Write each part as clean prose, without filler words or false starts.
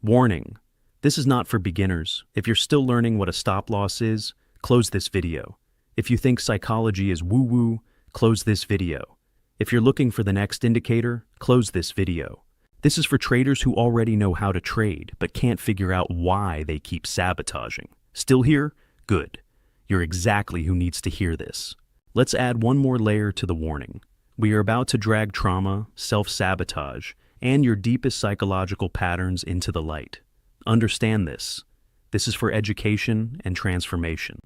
Warning: this is not for beginners. If you're still learning what a stop loss is, close this video. If you think psychology is woo-woo, close this video. If you're looking for the next indicator, close this video. This is for traders who already know how to trade, but can't figure out why they keep sabotaging. Still here? Good. You're exactly who needs to hear this. Let's add one more layer to the warning. We are about to drag trauma, self-sabotage, and your deepest psychological patterns into the light. Understand this. This is for education and transformation.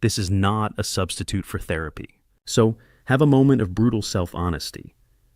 This is not a substitute for therapy. So, have a moment of brutal self-honesty.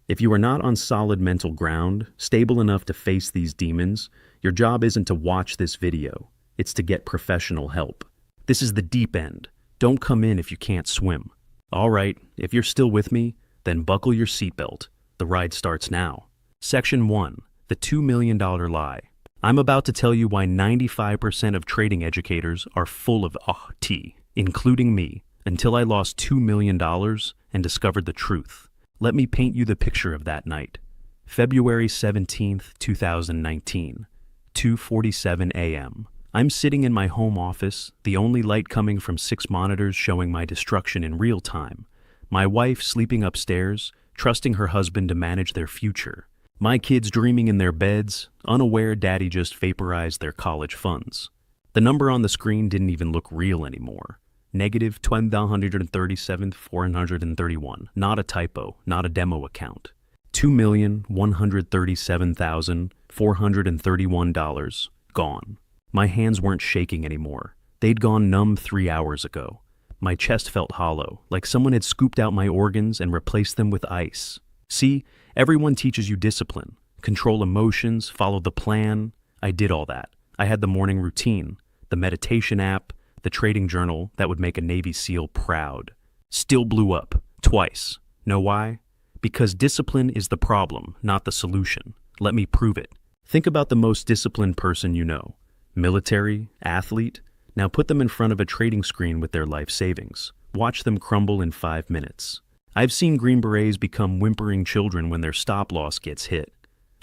If you are not on solid mental ground, stable enough to face these demons, your job isn't to watch this video. It's to get professional help. This is the deep end. Don't come in if you can't swim. All right, if you're still with me, then buckle your seatbelt. The ride starts now. Section 1. The $2 million lie. I'm about to tell you why 95% of trading educators are full of tea, including me, until I lost $2 million and discovered the truth. Let me paint you the picture of that night. February 17th, 2019, 2:47 a.m. I'm sitting in my home office, the only light coming from 6 monitors showing my destruction in real time. My wife sleeping upstairs, trusting her husband to manage their future. My kids dreaming in their beds, unaware daddy just vaporized their college funds. The number on the screen didn't even look real anymore. Negative 1,137,431. Not a typo, not a demo account. $2,137,431 gone. My hands weren't shaking anymore. They'd gone numb 3 hours ago. My chest felt hollow, like someone had scooped out my organs and replaced them with ice. See, everyone teaches you discipline. Control emotions, follow the plan. I did all that. I had the morning routine, the meditation app, the trading journal that would make a Navy SEAL proud. Still blew up, twice. Know why? Because discipline is the problem, not the solution. Let me prove it. Think about the most disciplined person you know. Military, athlete. Now put them in front of a trading screen with their life savings. Watch them crumble in 5 minutes. I've seen Green Berets become whimpering children when their stop loss gets hit.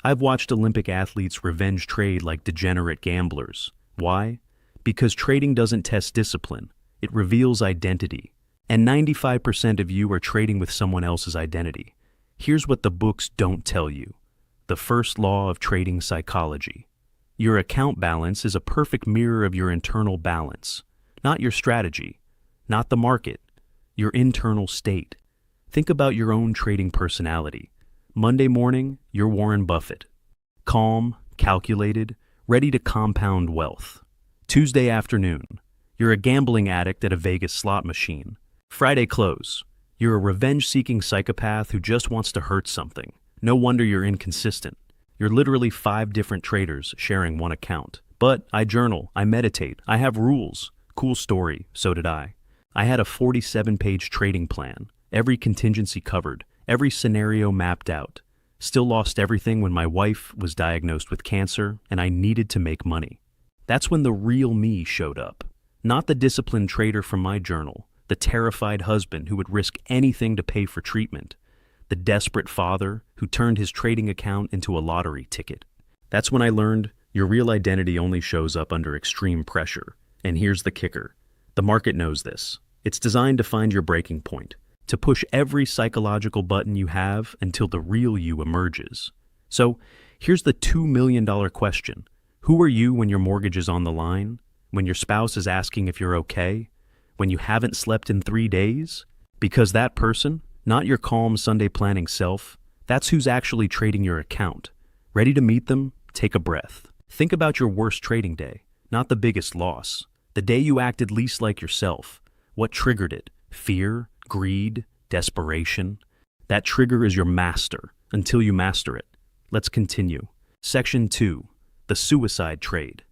I've watched Olympic athletes revenge trade like degenerate gamblers. Why? Because trading doesn't test discipline. It reveals identity. And 95% of you are trading with someone else's identity. Here's what the books don't tell you. The first law of trading psychology. Your account balance is a perfect mirror of your internal balance. Not your strategy. Not the market. Your internal state. Think about your own trading personality. Monday morning, you're Warren Buffett. Calm, calculated, ready to compound wealth. Tuesday afternoon, you're a gambling addict at a Vegas slot machine. Friday close, you're a revenge-seeking psychopath who just wants to hurt something. No wonder you're inconsistent. You're literally 5 different traders sharing one account. But I journal, I meditate, I have rules. Cool story, so did I. I had a 47-page trading plan, every contingency covered, every scenario mapped out. Still lost everything when my wife was diagnosed with cancer and I needed to make money. That's when the real me showed up. Not the disciplined trader from my journal, the terrified husband who would risk anything to pay for treatment, the desperate father who turned his trading account into a lottery ticket. That's when I learned your real identity only shows up under extreme pressure. And here's the kicker. The market knows this. It's designed to find your breaking point, to push every psychological button you have until the real you emerges. So, here's the $2 million question. Who are you when your mortgage is on the line? When your spouse is asking if you're okay? When you haven't slept in 3 days? Because that person, not your calm Sunday planning self, that's who's actually trading your account. Ready to meet them? Take a breath. Think about your worst trading day, not the biggest loss. The day you acted least like yourself. What triggered it? Fear? Greed? Desperation? That trigger is your master, until you master it. Let's continue. Section 2. The suicide trade.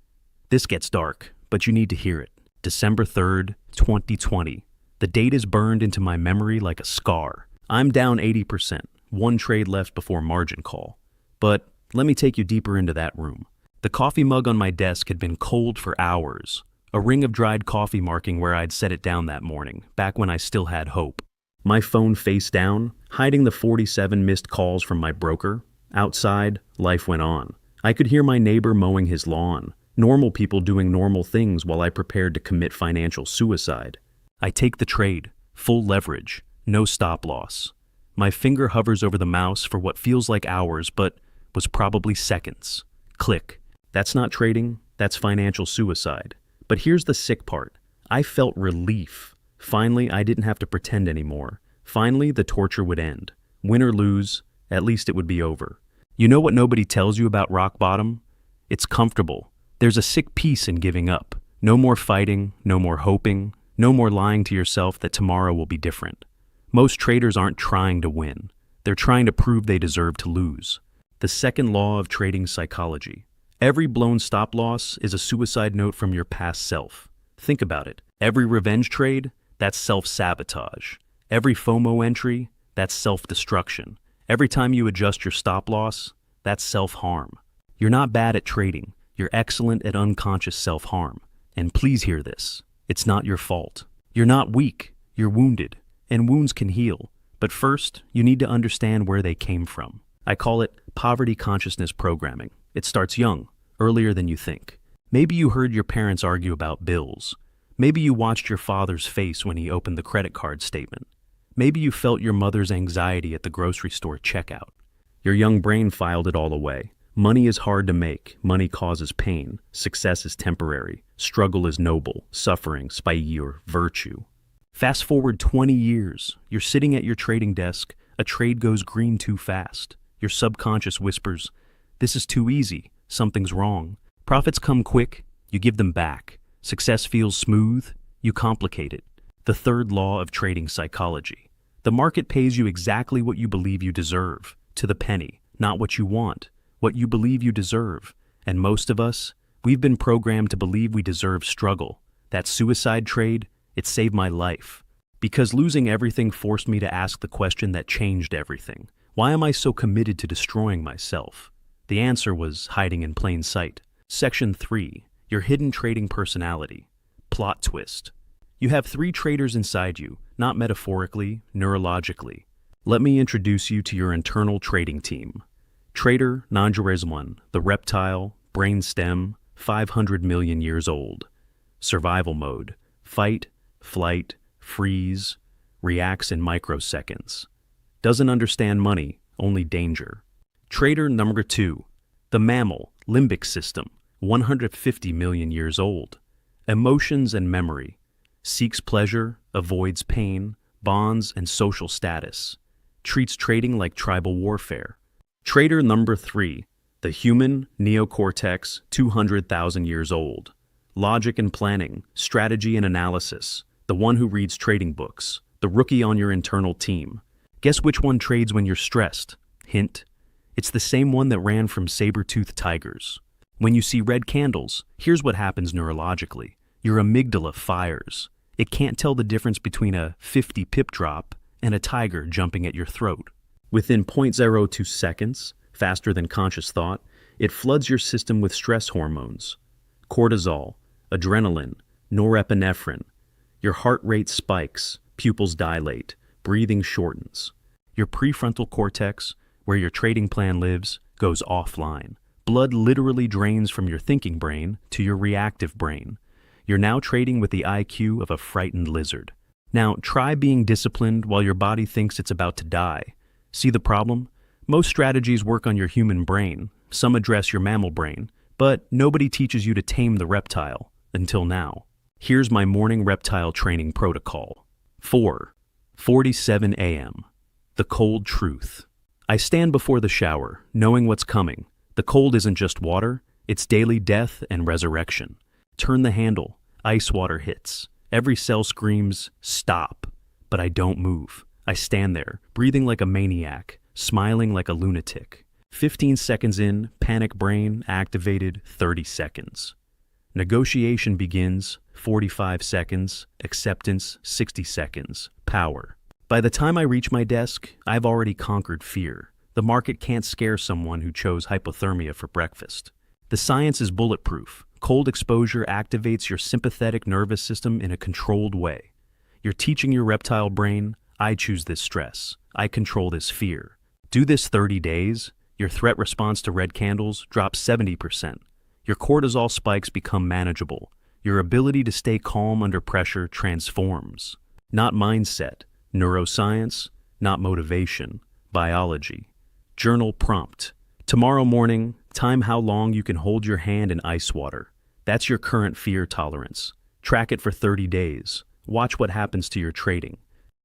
This gets dark, but you need to hear it. December 3rd, 2020. The date is burned into my memory like a scar. I'm down 80%, 1 trade left before margin call. But let me take you deeper into that room. The coffee mug on my desk had been cold for hours. A ring of dried coffee marking where I'd set it down that morning, back when I still had hope. My phone face down, hiding the 47 missed calls from my broker. Outside, life went on. I could hear my neighbor mowing his lawn, normal people doing normal things while I prepared to commit financial suicide. I take the trade, full leverage, no stop loss. My finger hovers over the mouse for what feels like hours, but was probably seconds. Click. That's not trading, that's financial suicide. But here's the sick part. I felt relief. Finally, I didn't have to pretend anymore. Finally, the torture would end. Win or lose, at least it would be over. You know what nobody tells you about rock bottom? It's comfortable. There's a sick peace in giving up. No more fighting, no more hoping, no more lying to yourself that tomorrow will be different. Most traders aren't trying to win. They're trying to prove they deserve to lose. The second law of trading psychology. Every blown stop loss is a suicide note from your past self. Think about it. Every revenge trade, that's self-sabotage. Every FOMO entry, that's self-destruction. Every time you adjust your stop loss, that's self-harm. You're not bad at trading. You're excellent at unconscious self-harm. And please hear this. It's not your fault. You're not weak. You're wounded. And wounds can heal. But first, you need to understand where they came from. I call it poverty consciousness programming. It starts young, earlier than you think. Maybe you heard your parents argue about bills. Maybe you watched your father's face when he opened the credit card statement. Maybe you felt your mother's anxiety at the grocery store checkout. Your young brain filed it all away. Money is hard to make. Money causes pain. Success is temporary. Struggle is noble. Suffering, spiky, or virtue. Fast forward 20 years. You're sitting at your trading desk. A trade goes green too fast. Your subconscious whispers, "This is too easy. Something's wrong." Profits come quick. You give them back. Success feels smooth. You complicate it. The third law of trading psychology. The market pays you exactly what you believe you deserve, to the penny, not what you want, what you believe you deserve. And most of us, we've been programmed to believe we deserve struggle. That suicide trade, it saved my life. Because losing everything forced me to ask the question that changed everything. Why am I so committed to destroying myself? The answer was hiding in plain sight. Section 3. Your hidden trading personality. Plot twist. You have 3 traders inside you, not metaphorically, neurologically. Let me introduce you to your internal trading team. Trader non-One, the reptile, brainstem, 500 million years old. Survival mode. Fight, flight, freeze, reacts in microseconds. Doesn't understand money, only danger. Trader number 2, the mammal, limbic system, 150 million years old. Emotions and memory. Seeks pleasure, avoids pain, bonds and social status. Treats trading like tribal warfare. Trader number 3, the human, neocortex, 200,000 years old. Logic and planning, strategy and analysis. The one who reads trading books. The rookie on your internal team. Guess which one trades when you're stressed? Hint. It's the same one that ran from saber-toothed tigers. When you see red candles, here's what happens neurologically. Your amygdala fires. It can't tell the difference between a 50 pip drop and a tiger jumping at your throat. Within 0.02 seconds, faster than conscious thought, it floods your system with stress hormones. Cortisol, adrenaline, norepinephrine. Your heart rate spikes, pupils dilate, breathing shortens. Your prefrontal cortex, where your trading plan lives, goes offline. Blood literally drains from your thinking brain to your reactive brain. You're now trading with the IQ of a frightened lizard. Now, try being disciplined while your body thinks it's about to die. See the problem? Most strategies work on your human brain. Some address your mammal brain. But nobody teaches you to tame the reptile, until now. Here's my morning reptile training protocol. 4:47 a.m. The cold truth. I stand before the shower, knowing what's coming. The cold isn't just water, it's daily death and resurrection. Turn the handle, ice water hits. Every cell screams, stop. But I don't move. I stand there, breathing like a maniac, smiling like a lunatic. 15 seconds in, panic brain activated, 30 seconds. Negotiation begins, 45 seconds. Acceptance, 60 seconds. Power. By the time I reach my desk, I've already conquered fear. The market can't scare someone who chose hypothermia for breakfast. The science is bulletproof. Cold exposure activates your sympathetic nervous system in a controlled way. You're teaching your reptile brain, I choose this stress. I control this fear. Do this 30 days. Your threat response to red candles drops 70%. Your cortisol spikes become manageable. Your ability to stay calm under pressure transforms. Not mindset, neuroscience, not motivation, biology. Journal prompt. Tomorrow morning, time how long you can hold your hand in ice water. That's your current fear tolerance. Track it for 30 days. Watch what happens to your trading.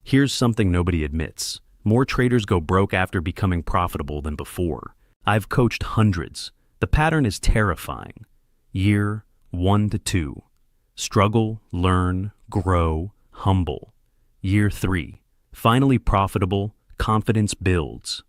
Here's something nobody admits. More traders go broke after becoming profitable than before. I've coached hundreds. The pattern is terrifying. Year 1 to 2. Struggle, learn, grow, humble. Year 3. Finally profitable, confidence builds.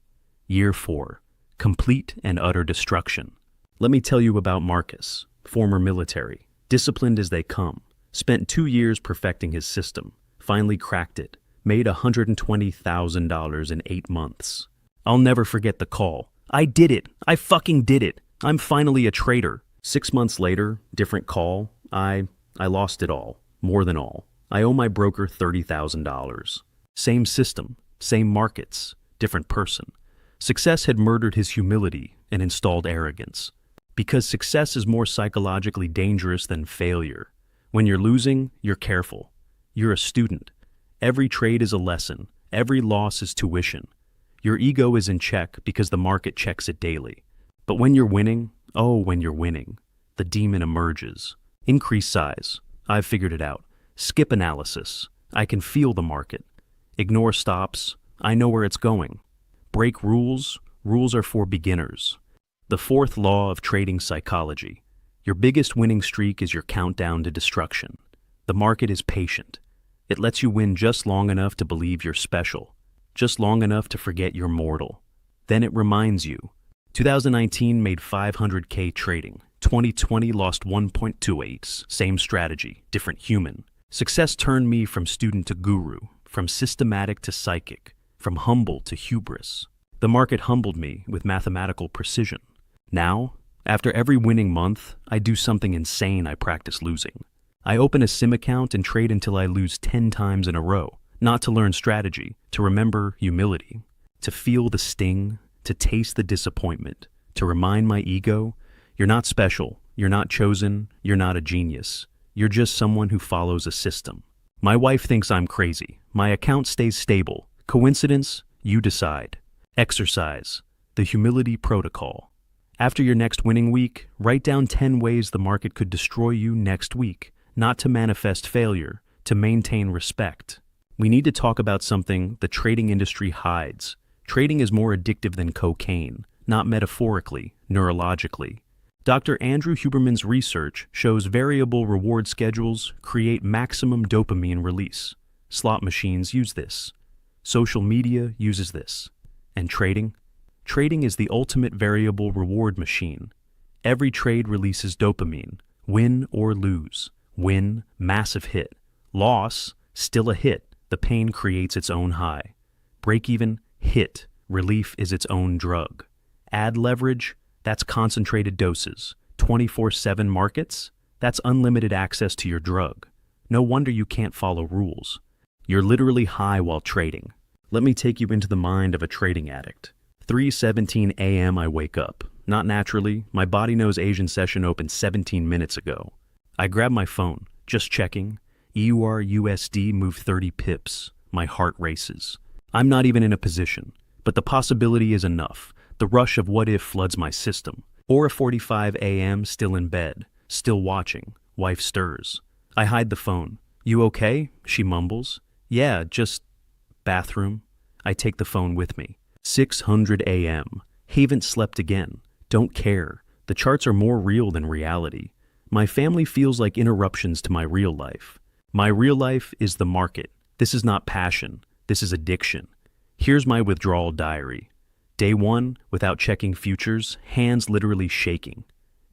Year 4. Complete and utter destruction. Let me tell you about Marcus, former military, disciplined as they come, spent 2 years perfecting his system, finally cracked it, made $120,000 in 8 months. I'll never forget the call. I did it. I fucking did it. I'm finally a trader. 6 months later, different call. I lost it all. More than all. I owe my broker $30,000. Same system, same markets, different person. Success had murdered his humility and installed arrogance. Because success is more psychologically dangerous than failure. When you're losing, you're careful. You're a student. Every trade is a lesson. Every loss is tuition. Your ego is in check because the market checks it daily. But when you're winning, when you're winning, the demon emerges. Increase size. I've figured it out. Skip analysis. I can feel the market. Ignore stops. I know where it's going. Break rules. Rules are for beginners. The fourth law of trading psychology. Your biggest winning streak is your countdown to destruction. The market is patient. It lets you win just long enough to believe you're special. Just long enough to forget you're mortal. Then it reminds you. 2019 made $500K trading. 2020 lost 1.28. Same strategy, different human. Success turned me from student to guru, from systematic to psychic, from humble to hubris. The market humbled me with mathematical precision. Now, after every winning month, I do something insane. I practice losing. I open a sim account and trade until I lose 10 times in a row, not to learn strategy, to remember humility, to feel the sting, to taste the disappointment, to remind my ego, you're not special, you're not chosen, you're not a genius. You're just someone who follows a system. My wife thinks I'm crazy. My account stays stable. Coincidence? You decide. Exercise. The humility protocol. After your next winning week, write down 10 ways the market could destroy you next week, not to manifest failure, to maintain respect. We need to talk about something the trading industry hides. Trading is more addictive than cocaine, not metaphorically, neurologically. Dr. Andrew Huberman's research shows variable reward schedules create maximum dopamine release. Slot machines use this. Social media uses this. And trading? Trading is the ultimate variable reward machine. Every trade releases dopamine. Win or lose. Win, massive hit. Loss, still a hit. The pain creates its own high. Break even, hit. Relief is its own drug. Add leverage, that's concentrated doses. 24/7 markets, that's unlimited access to your drug. No wonder you can't follow rules. You're literally high while trading. Let me take you into the mind of a trading addict. 3:17 a.m. I wake up. Not naturally, my body knows Asian session opened 17 minutes ago. I grab my phone, just checking. EUR USD moved 30 pips. My heart races. I'm not even in a position, but the possibility is enough. The rush of what if floods my system. Or 45 a.m. still in bed, still watching. Wife stirs. I hide the phone. You okay? She mumbles. Yeah, just bathroom. I take the phone with me. 600 a.m. Haven't slept again. Don't care. The charts are more real than reality. My family feels like interruptions to my real life. My real life is the market. This is not passion. This is addiction. Here's my withdrawal diary. Day 1, without checking futures, hands literally shaking.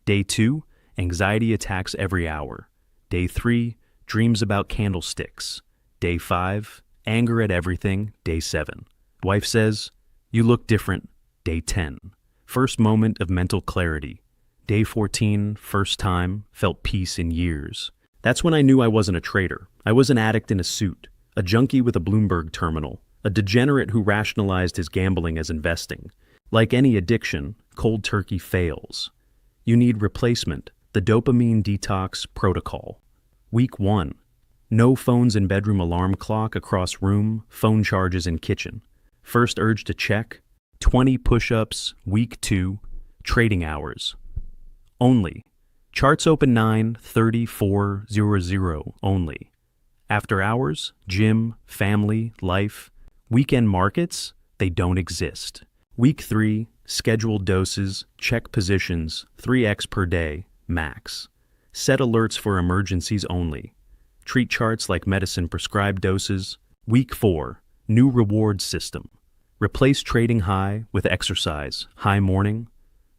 Day 2, anxiety attacks every hour. Day 3, dreams about candlesticks. Day 5, anger at everything. Day 7, wife says, you look different. Day 10, first moment of mental clarity. Day 14, first time, felt peace in years. That's when I knew I wasn't a trader. I was an addict in a suit, a junkie with a Bloomberg terminal, a degenerate who rationalized his gambling as investing. Like any addiction, cold turkey fails. You need replacement, the Dopamine Detox Protocol. Week 1. No phones in bedroom, alarm clock across room, phone charges in kitchen. First urge to check, 20 push-ups. Week 2. Trading hours. Only. Charts open 9:34:00 only. After hours, gym, family, life. Weekend markets, they don't exist. Week 3, scheduled doses, check positions, 3x per day, max. Set alerts for emergencies only. Treat charts like medicine prescribed doses. Week 4, new reward system. Replace trading high with exercise, high morning.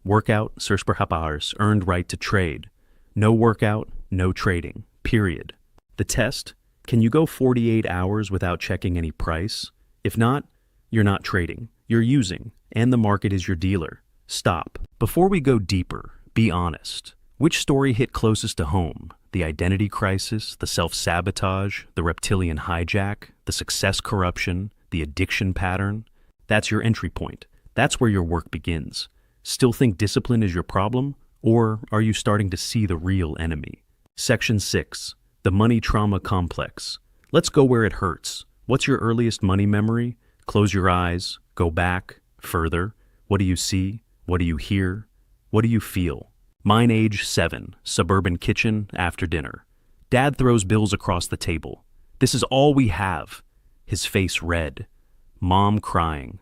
Workout, Self-Sabotage, earned right to trade. No workout, no trading, period. The test, can you go 48 hours without checking any price? If not, you're not trading, you're using, and the market is your dealer. Stop. Before we go deeper, be honest. Which story hit closest to home? The identity crisis, the self-sabotage, the reptilian hijack, the success corruption, the addiction pattern? That's your entry point. That's where your work begins. Still think discipline is your problem? Or are you starting to see the real enemy? Section 6. The money trauma complex. Let's go where it hurts. What's your earliest money memory? Close your eyes. Go back. Further. What do you see? What do you hear? What do you feel? Mine, age 7. Suburban kitchen after dinner. Dad throws bills across the table. This is all we have. His face red. Mom crying.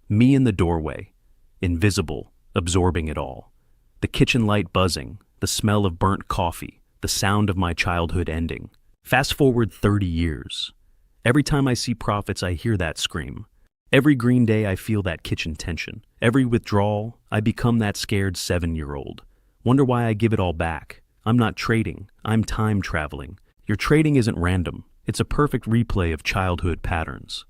Me in the doorway. Invisible. Absorbing it all. The kitchen light buzzing, the smell of burnt coffee, the sound of my childhood ending. Fast forward 30 years. Every time I see profits, I hear that scream. Every green day, I feel that kitchen tension. Every withdrawal, I become that scared 7-year-old. Wonder why I give it all back. I'm not trading, I'm time traveling. Your trading isn't random. It's a perfect replay of childhood patterns.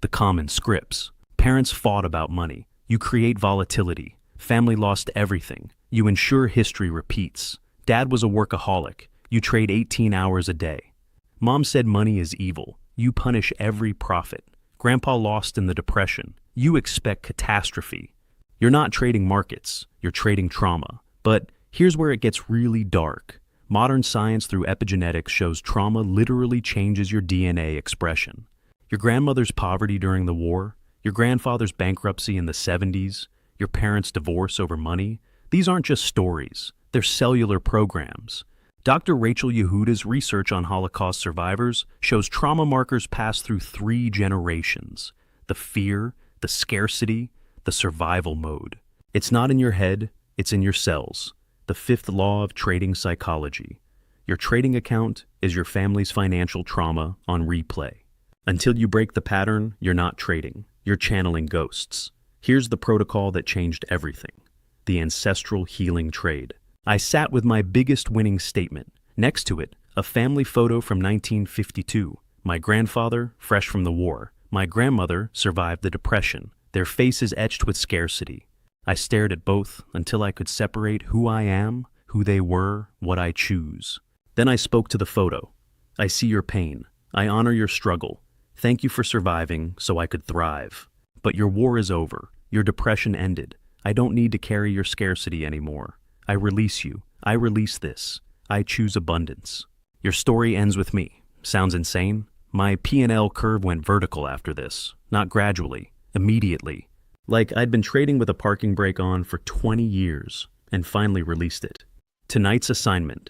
The common scripts. Parents fought about money. You create volatility. Family lost everything. You ensure history repeats. Dad was a workaholic. You trade 18 hours a day. Mom said money is evil. You punish every profit. Grandpa lost in the Depression. You expect catastrophe. You're not trading markets. You're trading trauma. But here's where it gets really dark. Modern science through epigenetics shows trauma literally changes your DNA expression. Your grandmother's poverty during the war, your grandfather's bankruptcy in the 70s, your parents' divorce over money, these aren't just stories, they're cellular programs. Dr. Rachel Yehuda's research on Holocaust survivors shows trauma markers pass through 3 generations. The fear, the scarcity, the survival mode. It's not in your head, it's in your cells. The 5th law of trading psychology. Your trading account is your family's financial trauma on replay. Until you break the pattern, you're not trading, you're channeling ghosts. Here's the protocol that changed everything. The Ancestral Healing Trade. I sat with my biggest winning statement. Next to it, a family photo from 1952. My grandfather, fresh from the war. My grandmother survived the Depression. Their faces etched with scarcity. I stared at both until I could separate who I am, who they were, what I choose. Then I spoke to the photo. I see your pain. I honor your struggle. Thank you for surviving so I could thrive. But your war is over. Your depression ended. I don't need to carry your scarcity anymore. I release you. I release this. I choose abundance. Your story ends with me. Sounds insane? My P&L curve went vertical after this. Not gradually. Immediately. Like I'd been trading with a parking brake on for 20 years and finally released it. Tonight's assignment.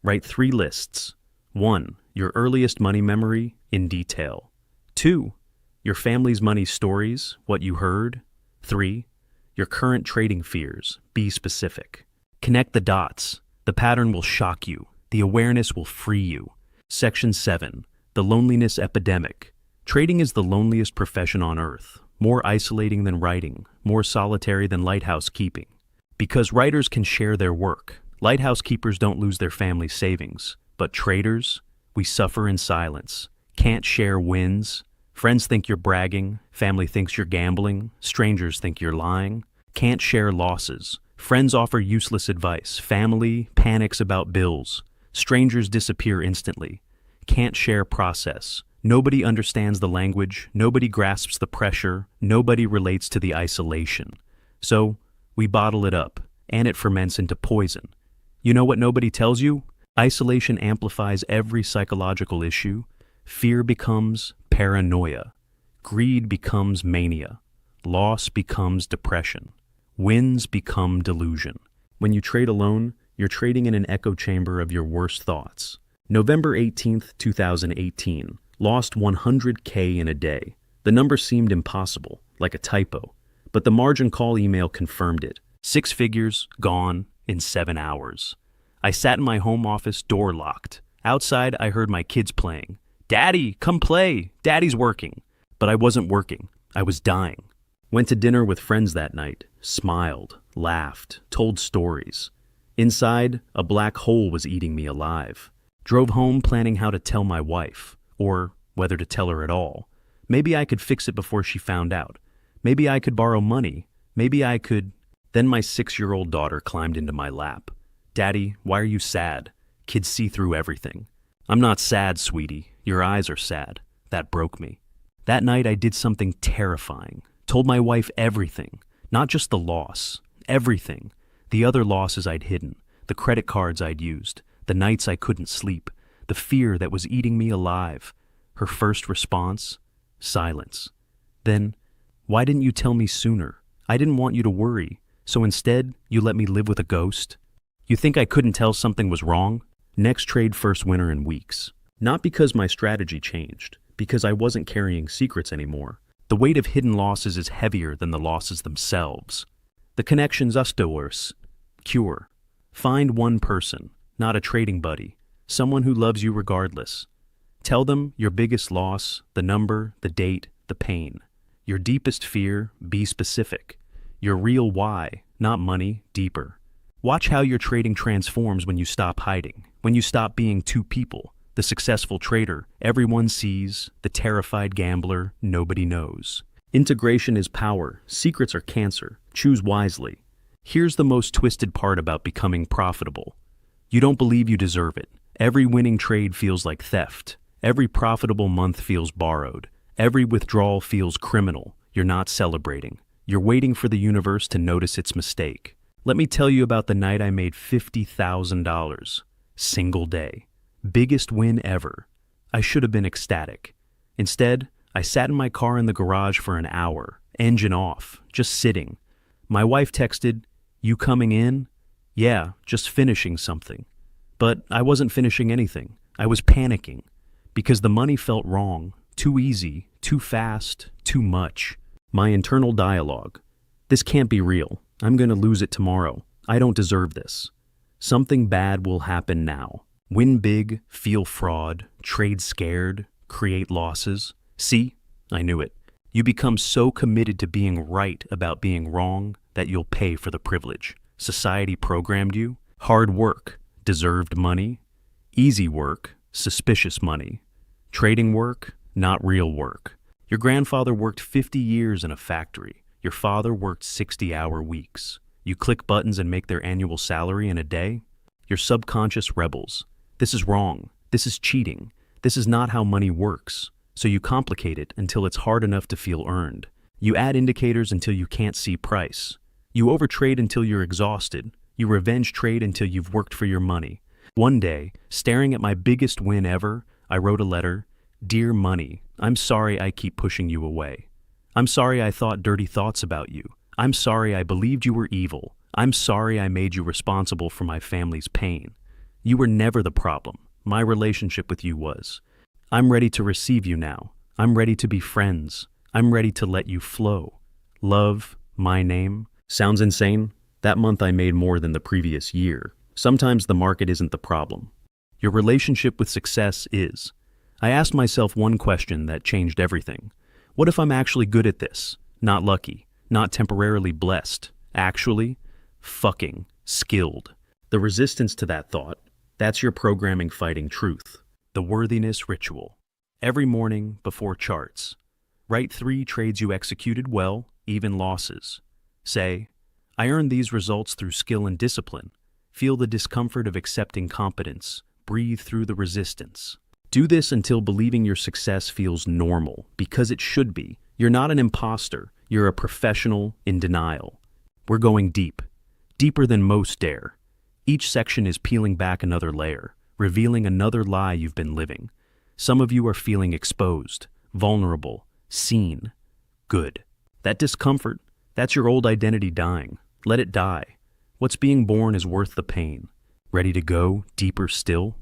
Write 3 lists. 1. Your earliest money memory in detail. 2. Your family's money stories, what you heard. 3. Your current trading fears, be specific. Connect the dots. The pattern will shock you. The awareness will free you. Section 7. The loneliness epidemic. Trading is the loneliest profession on earth. More isolating than writing, more solitary than lighthouse keeping. Because writers can share their work. Lighthouse keepers don't lose their family savings. But traders, we suffer in silence. Can't share wins. Friends think you're bragging. Family thinks you're gambling. Strangers think you're lying. Can't share losses. Friends offer useless advice. Family panics about bills. Strangers disappear instantly. Can't share process. Nobody understands the language. Nobody grasps the pressure. Nobody relates to the isolation. So, we bottle it up, and it ferments into poison. You know what nobody tells you? Isolation amplifies every psychological issue. Fear becomes paranoia. Greed becomes mania. Loss becomes depression. Wins become delusion. When you trade alone, you're trading in an echo chamber of your worst thoughts. November 18th, 2018. Lost 100K in a day. The number seemed impossible, like a typo. But the margin call email confirmed it. 6 figures, gone, in 7 hours. I sat in my home office, door locked. Outside, I heard my kids playing. "Daddy, come play! Daddy's working!" But I wasn't working. I was dying. Went to dinner with friends that night. Smiled, laughed, told stories. Inside, a black hole was eating me alive. Drove home planning how to tell my wife, or whether to tell her at all. Maybe I could fix it before she found out. Maybe I could borrow money. Maybe I could... Then my 6-year-old daughter climbed into my lap. "Daddy, why are you sad? Kids see through everything." "I'm not sad, sweetie. Your eyes are sad." That broke me. That night I did something terrifying. Told my wife everything. Not just the loss. Everything. The other losses I'd hidden. The credit cards I'd used. The nights I couldn't sleep. The fear that was eating me alive. Her first response? Silence. Then, "Why didn't you tell me sooner? I didn't want you to worry. So instead, you let me live with a ghost?" You think I couldn't tell something was wrong? Next trade, first winner in weeks. Not because my strategy changed, because I wasn't carrying secrets anymore. The weight of hidden losses is heavier than the losses themselves. The connections us cure. Find one person, not a trading buddy, someone who loves you regardless. Tell them your biggest loss, the number, the date, the pain. Your deepest fear, be specific. Your real why, not money, deeper. Watch how your trading transforms when you stop hiding, when you stop being two people. The successful trader, everyone sees. The terrified gambler, nobody knows. Integration is power. Secrets are cancer. Choose wisely. Here's the most twisted part about becoming profitable. You don't believe you deserve it. Every winning trade feels like theft. Every profitable month feels borrowed. Every withdrawal feels criminal. You're not celebrating. You're waiting for the universe to notice its mistake. Let me tell you about the night I made $50,000. Single day. Biggest win ever. I should have been ecstatic. Instead, I sat in my car in the garage for an hour, engine off, just sitting. My wife texted, "You coming in?" "Yeah, just finishing something." But I wasn't finishing anything. I was panicking. Because the money felt wrong, too easy, too fast, too much. My internal dialogue. This can't be real. I'm going to lose it tomorrow. I don't deserve this. Something bad will happen now. Win big, feel fraud, trade scared, create losses. See? I knew it. You become so committed to being right about being wrong that you'll pay for the privilege. Society programmed you. Hard work, deserved money. Easy work, suspicious money. Trading work, not real work. Your grandfather worked 50 years in a factory. Your father worked 60-hour weeks. You click buttons and make their annual salary in a day? Your subconscious rebels. This is wrong. This is cheating. This is not how money works. So you complicate it until it's hard enough to feel earned. You add indicators until you can't see price. You overtrade until you're exhausted. You revenge trade until you've worked for your money. One day, staring at my biggest win ever, I wrote a letter. "Dear money, I'm sorry I keep pushing you away. I'm sorry I thought dirty thoughts about you. I'm sorry I believed you were evil. I'm sorry I made you responsible for my family's pain. You were never the problem. My relationship with you was. I'm ready to receive you now. I'm ready to be friends. I'm ready to let you flow. Love, my name." Sounds insane? That month I made more than the previous year. Sometimes the market isn't the problem. Your relationship with success is. I asked myself one question that changed everything. What if I'm actually good at this? Not lucky, not temporarily blessed, actually fucking skilled. The resistance to that thought, that's your programming fighting truth. The worthiness ritual. Every morning before charts, write 3 trades you executed well, even losses. Say, I earned these results through skill and discipline. Feel the discomfort of accepting competence. Breathe through the resistance. Do this until believing your success feels normal, because it should be. You're not an imposter. You're a professional in denial. We're going deep, deeper than most dare. Each section is peeling back another layer, revealing another lie you've been living. Some of you are feeling exposed, vulnerable, seen. Good. That discomfort, that's your old identity dying. Let it die. What's being born is worth the pain. Ready to go deeper still?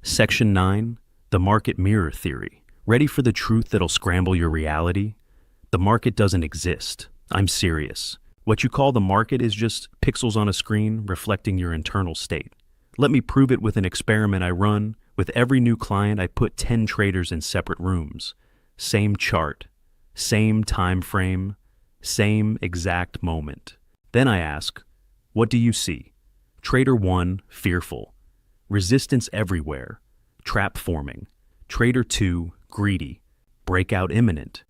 Section 9, the market mirror theory. Ready for the truth that'll scramble your reality? The market doesn't exist. I'm serious. What you call the market is just pixels on a screen reflecting your internal state. Let me prove it with an experiment I run. With every new client, I put 10 traders in separate rooms. Same chart, same time frame, same exact moment. Then I ask, what do you see? Trader 1, fearful. Resistance everywhere. Trap forming. Trader 2, greedy. Breakout imminent.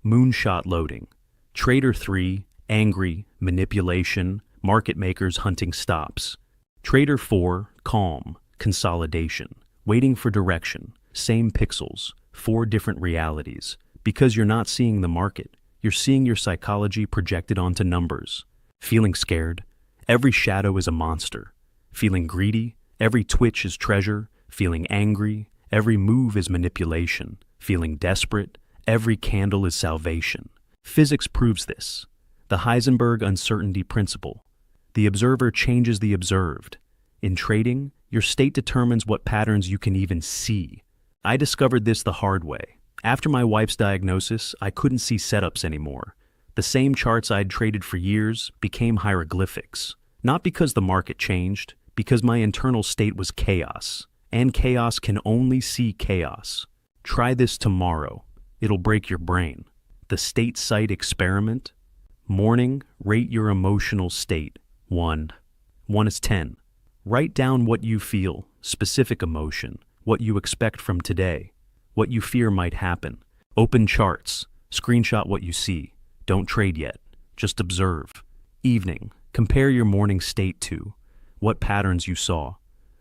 Moonshot loading. Trader 3, angry, manipulation, market makers hunting stops. Trader 4, calm, consolidation, waiting for direction, same pixels, 4 different realities. Because you're not seeing the market, you're seeing your psychology projected onto numbers. Feeling scared? Every shadow is a monster. Feeling greedy? Every twitch is treasure. Feeling angry? Every move is manipulation. Feeling desperate? Every candle is salvation. Physics proves this. The Heisenberg uncertainty principle. The observer changes the observed. In trading, your state determines what patterns you can even see. I discovered this the hard way. After my wife's diagnosis, I couldn't see setups anymore. The same charts I'd traded for years became hieroglyphics. Not because the market changed, because my internal state was chaos. And chaos can only see chaos. Try this tomorrow. It'll break your brain. The state site experiment. Morning, rate your emotional state. 1. 1 is 10. Write down what you feel, specific emotion, what you expect from today, what you fear might happen. Open charts. Screenshot what you see. Don't trade yet. Just observe. Evening, compare your morning state to what patterns you saw,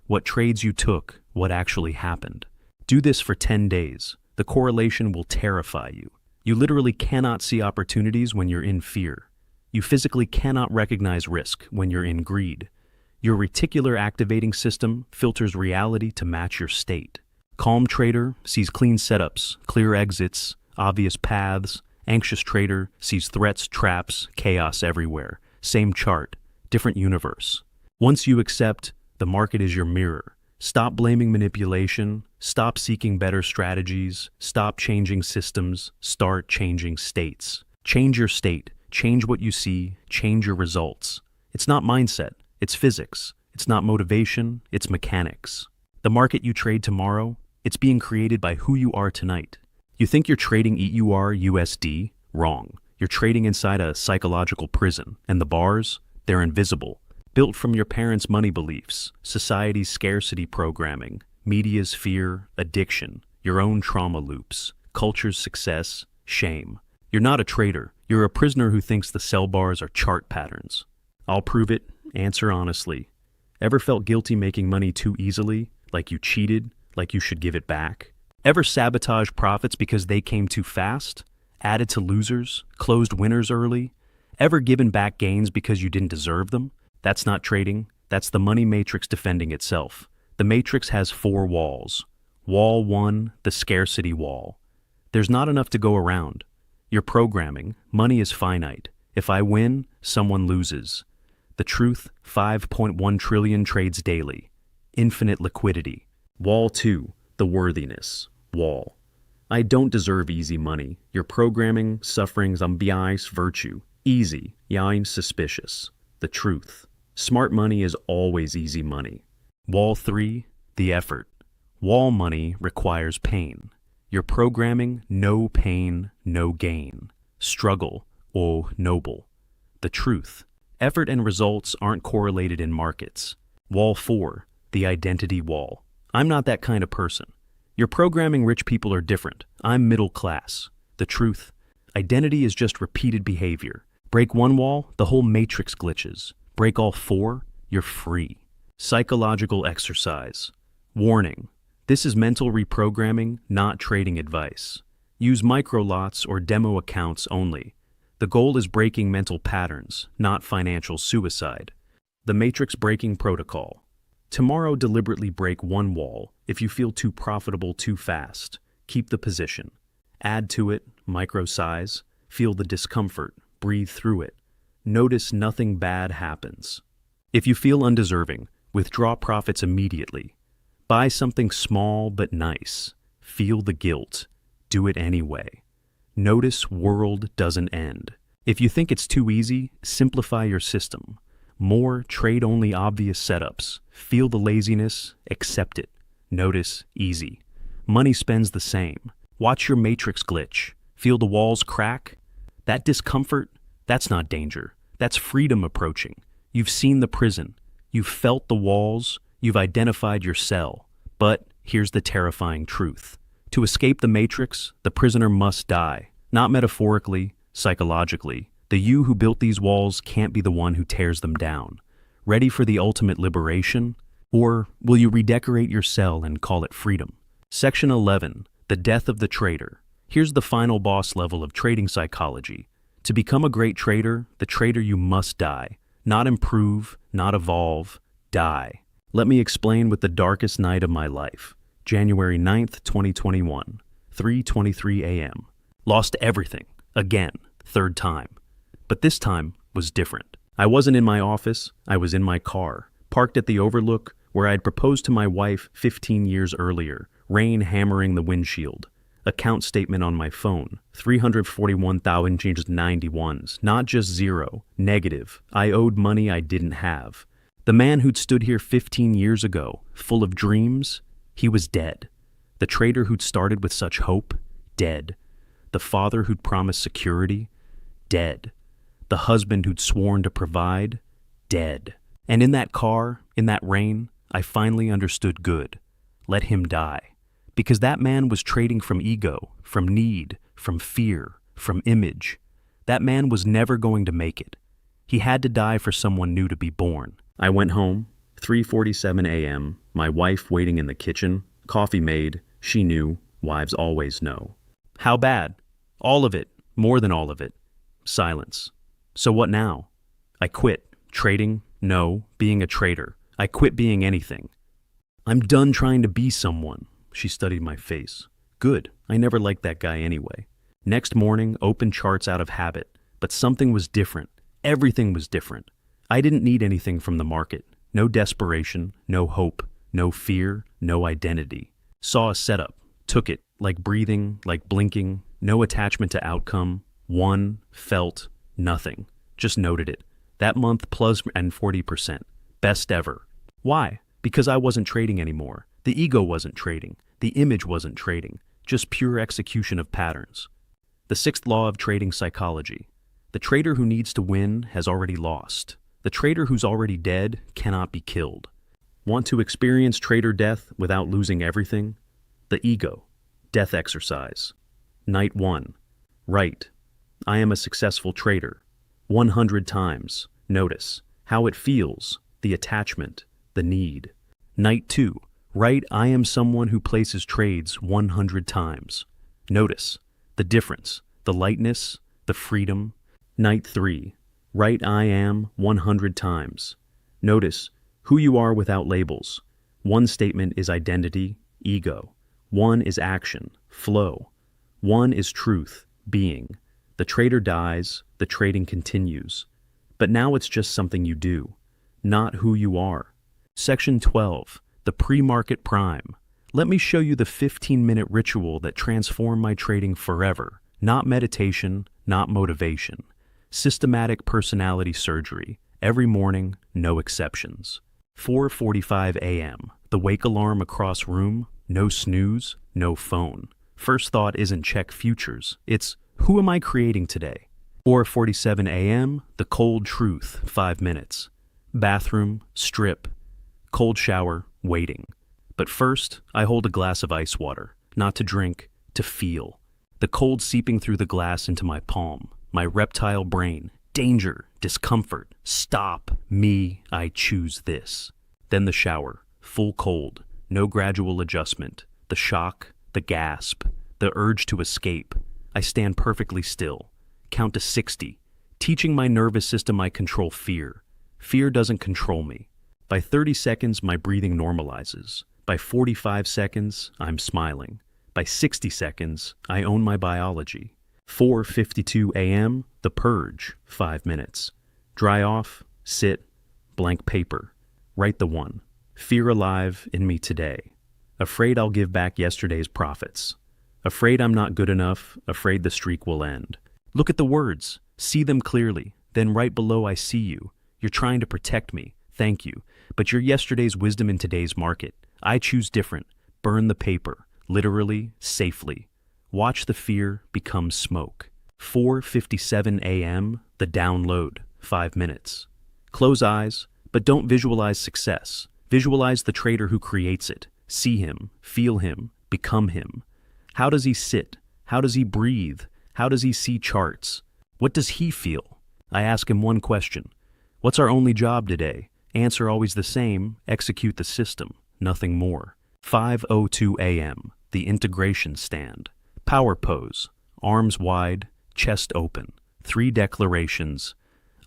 what trades you took, what actually happened. Do this for 10 days. The correlation will terrify you. You literally cannot see opportunities when you're in fear. You physically cannot recognize risk when you're in greed. Your reticular activating system filters reality to match your state. Calm trader sees clean setups, clear exits, obvious paths. Anxious trader sees threats, traps, chaos everywhere. Same chart, different universe. Once you accept the market is your mirror, stop blaming manipulation, stop seeking better strategies, stop changing systems, start changing states. Change your state, change what you see, change your results. It's not mindset, it's physics. It's not motivation, it's mechanics. The market you trade tomorrow, it's being created by who you are tonight. You think you're trading EUR USD? Wrong. You're trading inside a psychological prison, and the bars, they're invisible. Built from your parents' money beliefs, society's scarcity programming, media's fear, addiction, your own trauma loops, culture's success, shame. You're not a trader. You're a prisoner who thinks the sell bars are chart patterns. I'll prove it. Answer honestly. Ever felt guilty making money too easily? Like you cheated? Like you should give it back? Ever sabotage profits because they came too fast? Added to losers? Closed winners early? Ever given back gains because you didn't deserve them? That's not trading. That's the money matrix defending itself. The matrix has 4 walls. Wall 1, the scarcity wall. There's not enough to go around. You're programming. Money is finite. If I win, someone loses. The truth, 5.1 trillion trades daily. Infinite liquidity. Wall 2, the worthiness wall. I don't deserve easy money. You're programming, sufferings, bias, virtue. Easy, I'm suspicious. The truth. Smart money is always easy money. Wall 3, the effort. Wall money requires pain. You're programming, no pain, no gain. Struggle, oh noble. The truth. Effort and results aren't correlated in markets. Wall 4, the identity wall. I'm not that kind of person. You're programming rich people are different. I'm middle class. The truth. Identity is just repeated behavior. Break one wall, the whole matrix glitches. Break all 4, you're free. Psychological exercise. Warning. This is mental reprogramming, not trading advice. Use micro lots or demo accounts only. The goal is breaking mental patterns, not financial suicide. The Matrix Breaking Protocol. Tomorrow, deliberately break one wall. If you feel too profitable too fast, keep the position. Add to it, micro size, feel the discomfort, breathe through it. Notice nothing bad happens. If you feel undeserving, withdraw profits immediately. Buy something small but nice. Feel the guilt. Do it anyway. Notice world doesn't end. If you think it's too easy, simplify your system. More trade-only obvious setups. Feel the laziness, accept it. Notice easy. Money spends the same. Watch your matrix glitch. Feel the walls crack. That discomfort, that's not danger. That's freedom approaching. You've seen the prison. You've felt the walls. You've identified your cell. But here's the terrifying truth. To escape the matrix, the prisoner must die. Not metaphorically, psychologically. The you who built these walls can't be the one who tears them down. Ready for the ultimate liberation? Or will you redecorate your cell and call it freedom? Section 11. The Death of the Trader. Here's the final boss level of trading psychology. To become a great trader, the trader you must die. Not improve, not evolve, die. Let me explain with the darkest night of my life. January 9th, 2021, 3:23 a.m. Lost everything. Again. Third time. But this time was different. I wasn't in my office, I was in my car, parked at the overlook where I had proposed to my wife 15 years earlier, rain hammering the windshield. Account statement on my phone, 341,091s, not just zero, negative. I owed money I didn't have. The man who'd stood here 15 years ago, full of dreams, he was dead. The trader who'd started with such hope, dead. The father who'd promised security, dead. The husband who'd sworn to provide, dead. And in that car, in that rain, I finally understood good. Let him die. Because that man was trading from ego, from need, from fear, from image. That man was never going to make it. He had to die for someone new to be born. I went home, 3:47 a.m., my wife waiting in the kitchen, coffee made, she knew, wives always know. How bad? All of it, more than all of it. Silence. So what now? I quit. Trading? No. Being a trader. I quit being anything. I'm done trying to be someone. She studied my face. Good. I never liked that guy anyway. Next morning, open charts out of habit. But something was different. Everything was different. I didn't need anything from the market. No desperation, no hope, no fear, no identity. Saw a setup. Took it. Like breathing, like blinking. No attachment to outcome. Won. Felt. Nothing. Just noted it. That month plus and 40%. Best ever. Why? Because I wasn't trading anymore. The ego wasn't trading. The image wasn't trading. Just pure execution of patterns. The sixth law of trading psychology. The trader who needs to win has already lost. The trader who's already dead cannot be killed. Want to experience trader death without losing everything? The ego. Death exercise. Night 1. Right. I am a successful trader. 100 times. Notice how it feels, the attachment, the need. Night 2. Right, I am someone who places trades 100 times. Notice the difference, the lightness, the freedom. Night 3. Right, I am 100 times. Notice who you are without labels. One statement is identity, ego. One is action, flow. One is truth, being. The trader dies, the trading continues. But now it's just something you do, not who you are. Section 12, the pre-market prime. Let me show you the 15-minute ritual that transformed my trading forever. Not meditation, not motivation. Systematic personality surgery. Every morning, no exceptions. 4:45 a.m. The wake alarm across room, no snooze, no phone. First thought isn't check futures, it's who am I creating today? 4:47 a.m. The cold truth, 5 minutes. Bathroom, strip, cold shower, waiting. But first, I hold a glass of ice water, not to drink, to feel. The cold seeping through the glass into my palm, my reptile brain. Danger, discomfort, stop, me, I choose this. Then the shower, full cold, no gradual adjustment. The shock, the gasp, the urge to escape. I stand perfectly still, count to 60, Teaching my nervous system I control fear. Fear doesn't control me. By 30 seconds, my breathing normalizes. By 45 seconds, I'm smiling. By 60 seconds, I own my biology. 4:52 a.m., the purge, 5 minutes. Dry off, sit, blank paper. Write the one. Fear alive in me today. Afraid I'll give back yesterday's profits. Afraid I'm not good enough, afraid the streak will end. Look at the words, see them clearly, then right below I see you. You're trying to protect me, thank you, but you're yesterday's wisdom in today's market. I choose different. Burn the paper, literally, safely. Watch the fear become smoke. 4:57 a.m., the download, 5 minutes. Close eyes, but don't visualize success. Visualize the trader who creates it. See him, feel him, become him. How does he sit? How does he breathe? How does he see charts? What does he feel? I ask him one question. What's our only job today? Answer always the same, execute the system, nothing more. 5:02 a.m., the integration stand. Power pose, arms wide, chest open. 3 declarations.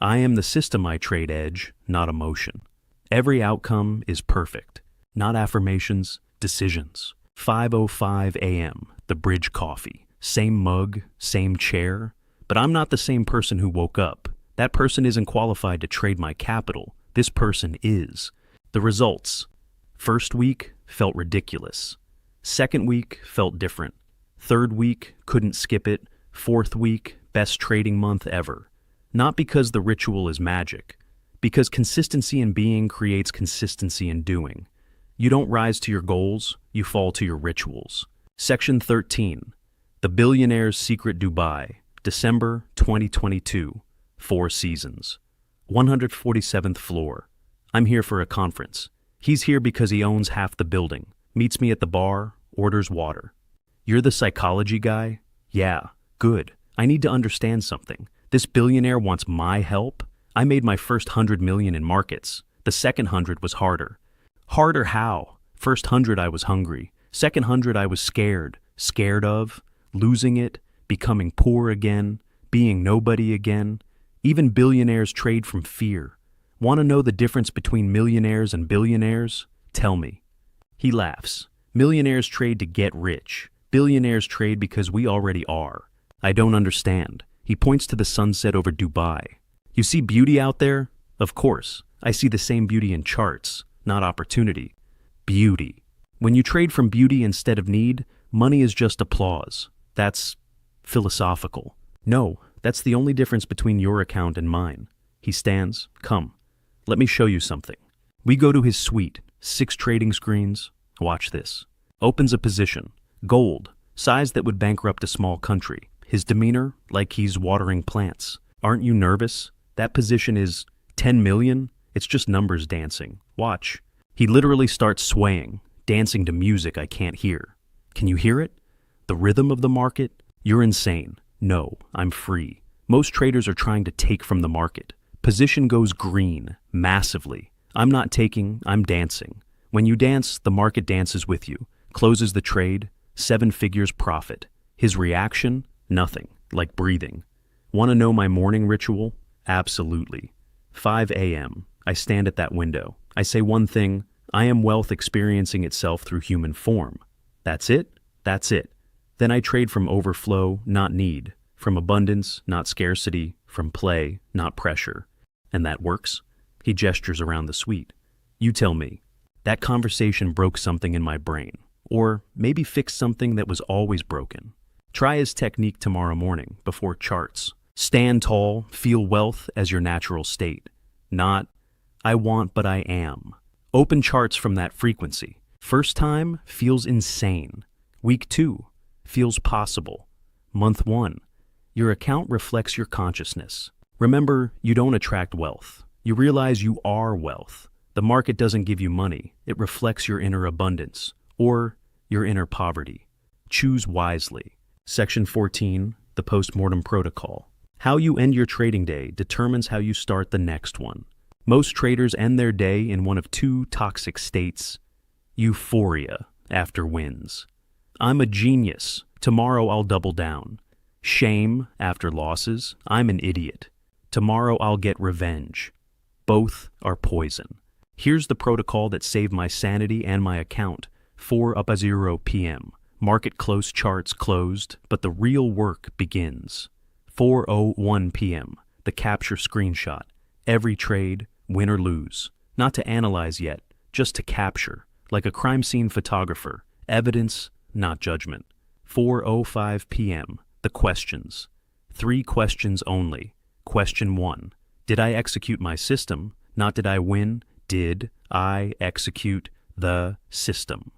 I am the system I trade edge, not emotion. Every outcome is perfect, not affirmations, decisions. 5:05 a.m., the bridge coffee. Same mug, same chair, but I'm not the same person who woke up. That person isn't qualified to trade my capital. This person is. The results. First week felt ridiculous. Second week felt different. Third week, couldn't skip it. Fourth week, best trading month ever. Not because the ritual is magic, because consistency in being creates consistency in doing. You don't rise to your goals, you fall to your rituals. Section 13. The Billionaire's Secret Dubai, December 2022. 4 seasons. 147th floor. I'm here for a conference. He's here because he owns half the building. Meets me at the bar, orders water. You're the psychology guy? Yeah, good. I need to understand something. This billionaire wants my help? I made my first 100 million in markets. The second 100 was harder. Harder how? First 100 I was hungry. Second 100 I was scared. Scared of? Losing it? Becoming poor again? Being nobody again? Even billionaires trade from fear. Want to know the difference between millionaires and billionaires? Tell me. He laughs. Millionaires trade to get rich. Billionaires trade because we already are. I don't understand. He points to the sunset over Dubai. You see beauty out there? Of course. I see the same beauty in charts, not opportunity. Beauty. When you trade from beauty instead of need, money is just applause. That's philosophical. No, that's the only difference between your account and mine. He stands. Come. Let me show you something. We go to his suite. 6 trading screens. Watch this. Opens a position. Gold. Size that would bankrupt a small country. His demeanor, like he's watering plants. Aren't you nervous? That position is 10 million? It's just numbers dancing. Watch. He literally starts swaying, dancing to music I can't hear. Can you hear it? The rhythm of the market? You're insane. No, I'm free. Most traders are trying to take from the market. Position goes green, massively. I'm not taking, I'm dancing. When you dance, the market dances with you. Closes the trade, 7 figures profit. His reaction? Nothing, like breathing. Want to know my morning ritual? Absolutely. 5 a.m. I stand at that window. I say one thing, I am wealth experiencing itself through human form. That's it? That's it. Then I trade from overflow, not need. From abundance, not scarcity. From play, not pressure. And that works? He gestures around the suite. You tell me. That conversation broke something in my brain. Or maybe fixed something that was always broken. Try his technique tomorrow morning, before charts. Stand tall, feel wealth as your natural state. Not, I want but I am. Open charts from that frequency. First time feels insane. Week 2 feels possible. Month 1, your account reflects your consciousness. Remember, you don't attract wealth. You realize you are wealth. The market doesn't give you money. It reflects your inner abundance or your inner poverty. Choose wisely. Section 14, the Post-Mortem Protocol. How you end your trading day determines how you start the next one. Most traders end their day in one of 2 toxic states. Euphoria after wins. I'm a genius. Tomorrow I'll double down. Shame after losses. I'm an idiot. Tomorrow I'll get revenge. Both are poison. Here's the protocol that saved my sanity and my account. 4:00 p.m. Market close charts closed, but the real work begins. 4:01 p.m. The capture screenshot. Every trade, win or lose. Not to analyze yet, just to capture. Like a crime scene photographer. Evidence, not judgment. 4:05 p.m. The questions. 3 questions only. Question 1. Did I execute my system? Not did I win? Did I execute the system?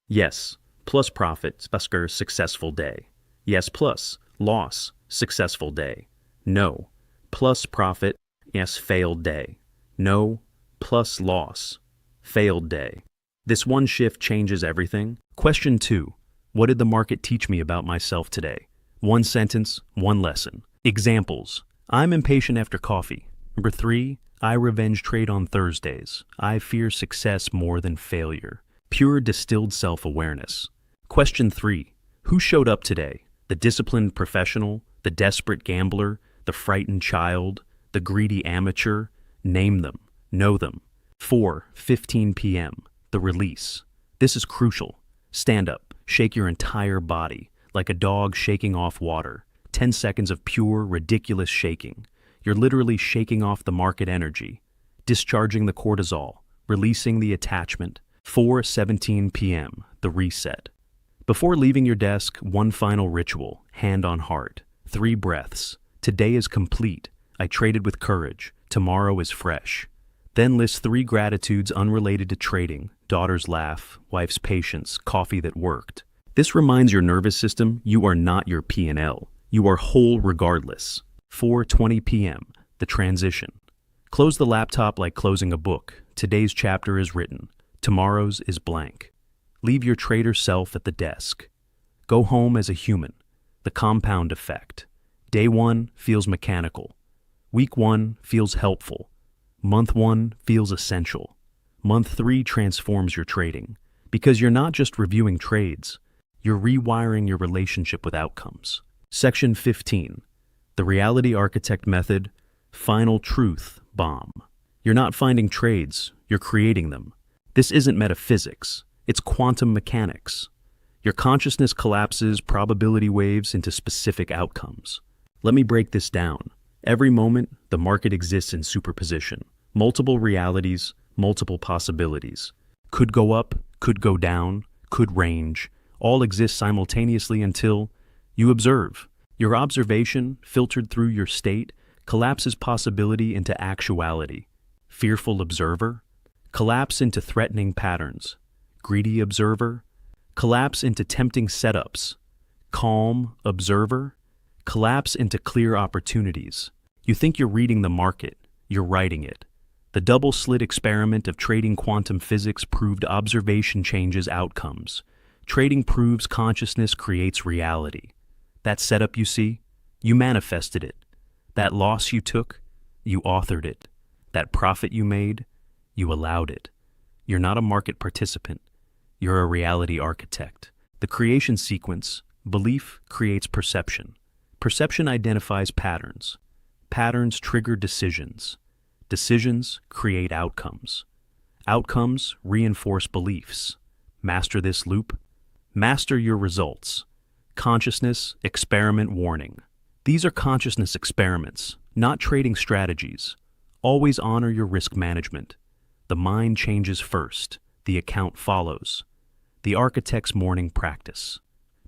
Yes, plus profit, successful day. Yes, plus loss, successful day. No, plus profit, yes, failed day. No, plus loss, failed day. This one shift changes everything. Question 2. What did the market teach me about myself today? 1 sentence, 1 lesson. Examples. I'm impatient after coffee. Number 3. I revenge trade on Thursdays. I fear success more than failure. Pure distilled self-awareness. Question 3. Who showed up today? The disciplined professional, the desperate gambler, the frightened child, the greedy amateur? Name them. Know them. 4:15 p.m. The release. This is crucial. Stand up. Shake your entire body, like a dog shaking off water. 10 seconds of pure, ridiculous shaking. You're literally shaking off the market energy, discharging the cortisol, releasing the attachment. 4:17 p.m. The reset. Before leaving your desk, one final ritual, hand on heart. 3 breaths. Today is complete. I traded with courage. Tomorrow is fresh. Then list 3 gratitudes unrelated to trading. Daughter's laugh, wife's patience, coffee that worked. This reminds your nervous system you are not your P&L. You are whole regardless. 4:20 p.m. The transition. Close the laptop like closing a book. Today's chapter is written. Tomorrow's is blank. Leave your trader self at the desk. Go home as a human. The compound effect. Day 1 feels mechanical. Week 1 feels helpful. Month 1 feels essential. Month 3 transforms your trading. Because you're not just reviewing trades, you're rewiring your relationship with outcomes. Section 15. The Reality Architect Method, Final Truth Bomb. You're not finding trades, you're creating them. This isn't metaphysics, it's quantum mechanics. Your consciousness collapses probability waves into specific outcomes. Let me break this down. Every moment, the market exists in superposition. Multiple realities, multiple possibilities. Could go up, could go down, could range. All exist simultaneously until you observe. Your observation, filtered through your state, collapses possibility into actuality. Fearful observer, collapse into threatening patterns. Greedy observer, collapse into tempting setups. Calm observer, collapse into clear opportunities. You think you're reading the market, you're writing it. The double-slit experiment of trading quantum physics proved observation changes outcomes. Trading proves consciousness creates reality. That setup you see, you manifested it. That loss you took, you authored it. That profit you made, you allowed it. You're not a market participant. You're a reality architect. The creation sequence, belief creates perception. Perception identifies patterns. Patterns trigger decisions. Decisions create outcomes. Outcomes reinforce beliefs. Master this loop. Master your results. Consciousness experiment warning. These are consciousness experiments, not trading strategies. Always honor your risk management. The mind changes first. The account follows. The architect's morning practice.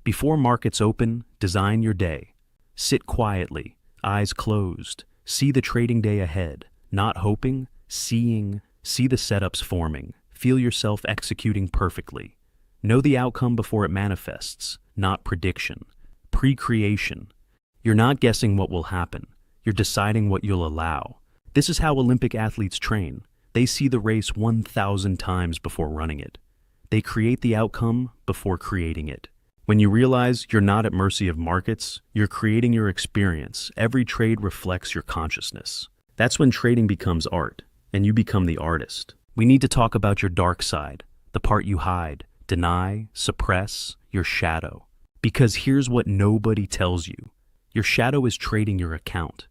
Before markets open, design your day. Sit quietly, eyes closed. See the trading day ahead. Not hoping, seeing. See the setups forming. Feel yourself executing perfectly. Know the outcome before it manifests, not prediction. Pre-creation. You're not guessing what will happen. You're deciding what you'll allow. This is how Olympic athletes train. They see the race 1,000 times before running it. They create the outcome before creating it. When you realize you're not at mercy of markets, you're creating your experience. Every trade reflects your consciousness. That's when trading becomes art, and you become the artist. We need to talk about your dark side, the part you hide, deny, suppress, your shadow. Because here's what nobody tells you. Your shadow is trading your account.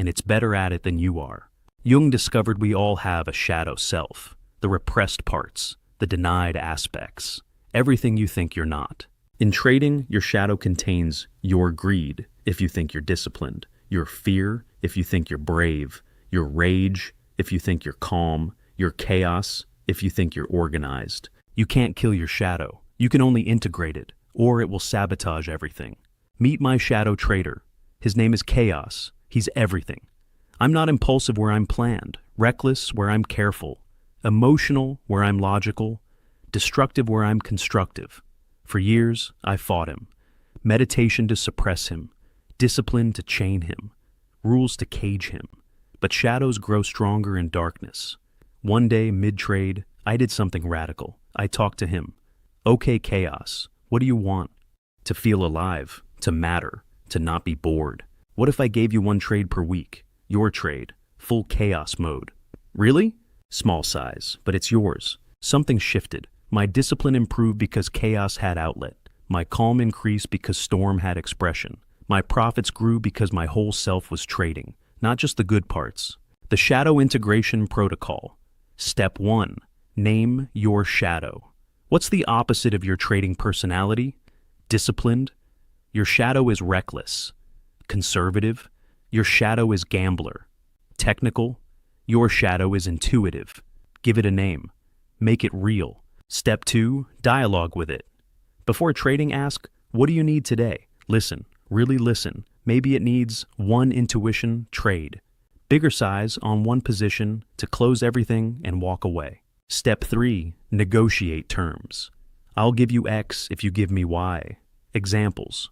and it's better at it than you are. Jung discovered we all have a shadow self, the repressed parts, the denied aspects, everything you think you're not. In trading, your shadow contains your greed if you think you're disciplined, your fear if you think you're brave, your rage if you think you're calm, your chaos if you think you're organized. You can't kill your shadow. You can only integrate it, or it will sabotage everything. Meet my shadow trader. His name is Chaos. He's everything. I'm not impulsive where I'm planned, reckless where I'm careful, emotional where I'm logical, destructive where I'm constructive. For years, I fought him. Meditation to suppress him, discipline to chain him, rules to cage him. But shadows grow stronger in darkness. One day, mid-trade, I did something radical. I talked to him. Okay, Chaos, what do you want? To feel alive, to matter, to not be bored. What if I gave you one trade per week? Your trade, full chaos mode. Really? Small size, but it's yours. Something shifted. My discipline improved because chaos had outlet. My calm increased because storm had expression. My profits grew because my whole self was trading, not just the good parts. The Shadow Integration Protocol. Step 1. Name your shadow. What's the opposite of your trading personality? Disciplined. Your shadow is reckless. Conservative. Your shadow is gambler. Technical. Your shadow is intuitive. Give it a name. Make it real. Step 2. Dialogue with it. Before trading, ask, what do you need today? Listen. Really listen. Maybe it needs one intuition trade. Bigger size on one position to close everything and walk away. Step 3. Negotiate terms. I'll give you X if you give me Y. Examples.